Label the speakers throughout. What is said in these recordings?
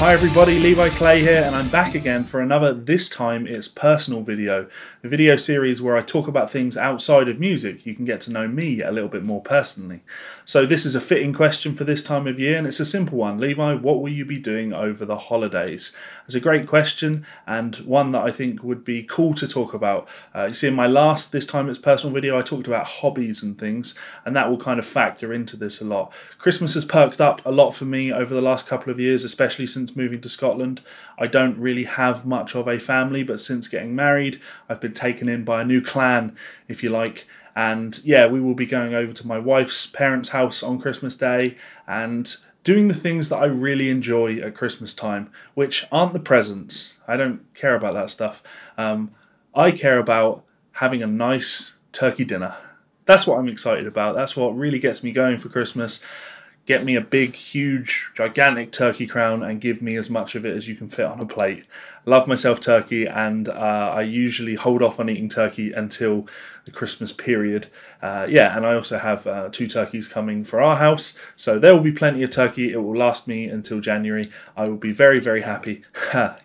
Speaker 1: Hi everybody, Levi Clay here, and I'm back again for another This Time It's Personal video. The video series where I talk about things outside of music. You can get to know me a little bit more personally. So this is a fitting question for this time of year, and it's a simple one. Levi, what will you be doing over the holidays? It's a great question, and one that I think would be cool to talk about. You see, in my last This Time It's Personal video, I talked about hobbies and things, and that will kind of factor into this a lot. Christmas has perked up a lot for me over the last couple of years, especially since moving to Scotland. I don't really have much of a family, but since getting married, I've been taken in by a new clan, if you like. And yeah, we will be going over to my wife's parents' house on Christmas Day and doing the things that I really enjoy at Christmas time, which aren't the presents. I don't care about that stuff. I care about having a nice turkey dinner. That's what I'm excited about. That's what really gets me going for Christmas. Get me a big, huge, gigantic turkey crown and give me as much of it as you can fit on a plate. Love myself turkey, and I usually hold off on eating turkey until the Christmas period. Yeah, and I also have 2 turkeys coming for our house, so there will be plenty of turkey. It will last me until January. I will be very, very happy.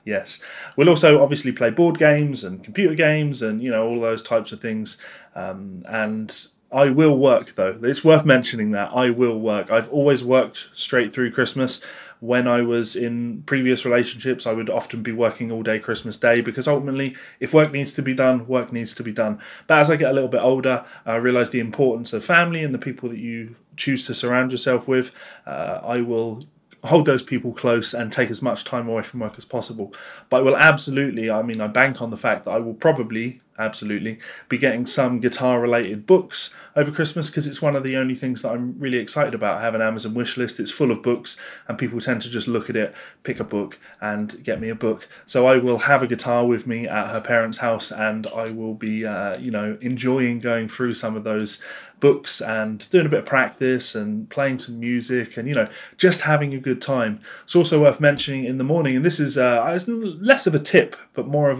Speaker 1: Yes. We'll also obviously play board games and computer games and, you know, all those types of things. And I will work, though. It's worth mentioning that I will work. I've always worked straight through Christmas. When I was in previous relationships, I would often be working all day Christmas Day, because ultimately, if work needs to be done, work needs to be done. But as I get a little bit older, I realise the importance of family and the people that you choose to surround yourself with. I will hold those people close and take as much time away from work as possible. But I will absolutely, I bank on the fact that I will probably, absolutely, be getting some guitar related books over Christmas, because it's one of the only things that I'm really excited about. I have an Amazon wish list. It's full of books, and people tend to just look at it, pick a book and get me a book. So I will have a guitar with me at her parents' house, and I will be enjoying going through some of those books and doing a bit of practice and playing some music and, just having a good time. It's also worth mentioning in the morning, and this is less of a tip, but more of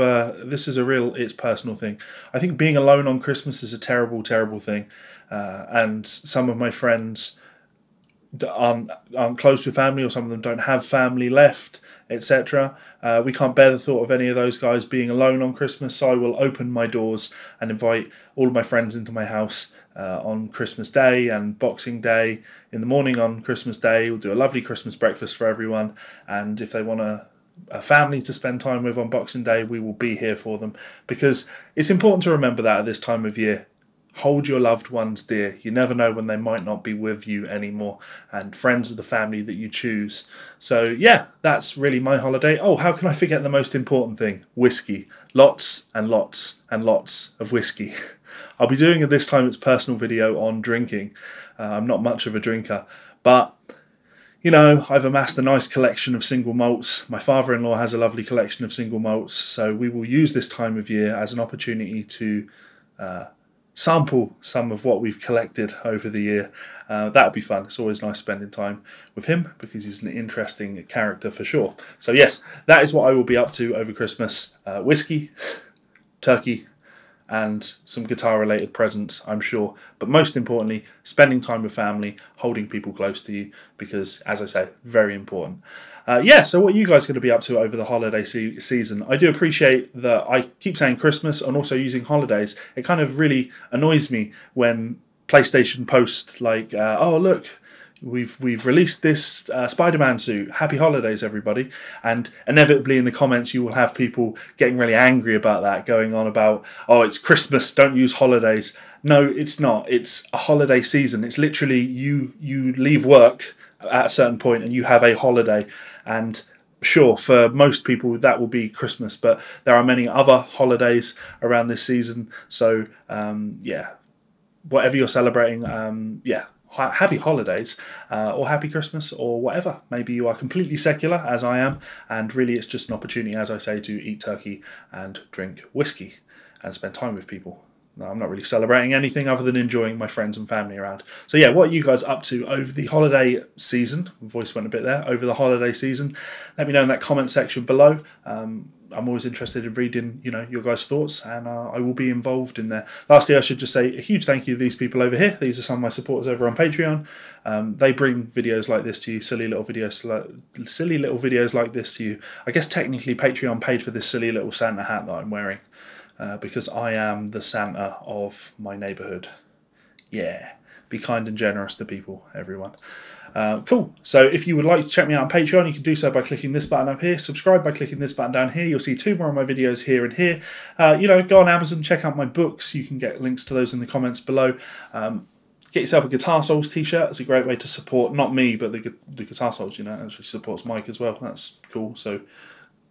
Speaker 1: this is a real, it's personal thing. I think being alone on Christmas is a terrible, terrible thing. And some of my friends aren't close with family, or some of them don't have family left, etc. We can't bear the thought of any of those guys being alone on Christmas, so I will open my doors and invite all of my friends into my house on Christmas Day and Boxing Day. In the morning on Christmas Day, we'll do a lovely Christmas breakfast for everyone, and if they want a family to spend time with on Boxing Day, we will be here for them, because it's important to remember that at this time of year. Hold your loved ones dear. You never know when they might not be with you anymore, and friends are the family that you choose. So yeah, that's really my holiday. Oh, how can I forget the most important thing? Whiskey. Lots and lots and lots of whiskey. I'll be doing a This Time It's Personal video on drinking. I'm not much of a drinker, but I've amassed a nice collection of single malts. My father-in-law has a lovely collection of single malts, so we will use this time of year as an opportunity to sample some of what we've collected over the year. That'll be fun. It's always nice spending time with him, because he's an interesting character for sure. So yes, that is what I will be up to over Christmas. Whiskey, turkey, and some guitar-related presents, I'm sure. But most importantly, spending time with family, holding people close to you, because, as I say, very important. Yeah, so what are you guys going to be up to over the holiday season? I do appreciate that I keep saying Christmas and also using holidays. It kind of really annoys me when PlayStation post like, oh look, we've released this Spider-Man suit. Happy holidays, everybody. And inevitably in the comments you will have people getting really angry about that, going on about, oh, it's Christmas, don't use holidays. No, it's not. It's a holiday season. It's literally you leave work at a certain point and you have a holiday. And sure, for most people that will be Christmas, but there are many other holidays around this season. So yeah, whatever you're celebrating, yeah, happy holidays, or happy Christmas, or whatever. Maybe you are completely secular, as I am, and really it's just an opportunity, as I say, to eat turkey and drink whiskey and spend time with people. No, I'm not really celebrating anything other than enjoying my friends and family around. So yeah, what are you guys up to over the holiday season? Voice went a bit there. Over the holiday season, let me know in that comment section below. I'm always interested in reading, your guys' thoughts, and I will be involved in there. Lastly, I should just say a huge thank you to these people over here. These are some of my supporters over on Patreon. They bring videos like this to you, silly little videos like this to you. I guess technically Patreon paid for this silly little Santa hat that I'm wearing, because I am the Santa of my neighbourhood. Yeah, be kind and generous to people, everyone. Cool. So if you would like to check me out on Patreon, you can do so by clicking this button up here. Subscribe by clicking this button down here. You'll see 2 more of my videos here and here. Go on Amazon, check out my books. You can get links to those in the comments below. Get yourself a Guitar Souls t-shirt. It's a great way to support, not me, but the Guitar Souls, actually supports Mike as well. That's cool. So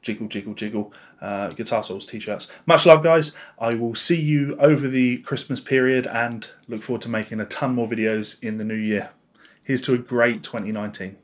Speaker 1: jiggle, jiggle, jiggle. Guitar Souls t-shirts. Much love, guys. I will see you over the Christmas period and look forward to making a ton more videos in the new year. Here's to a great 2019.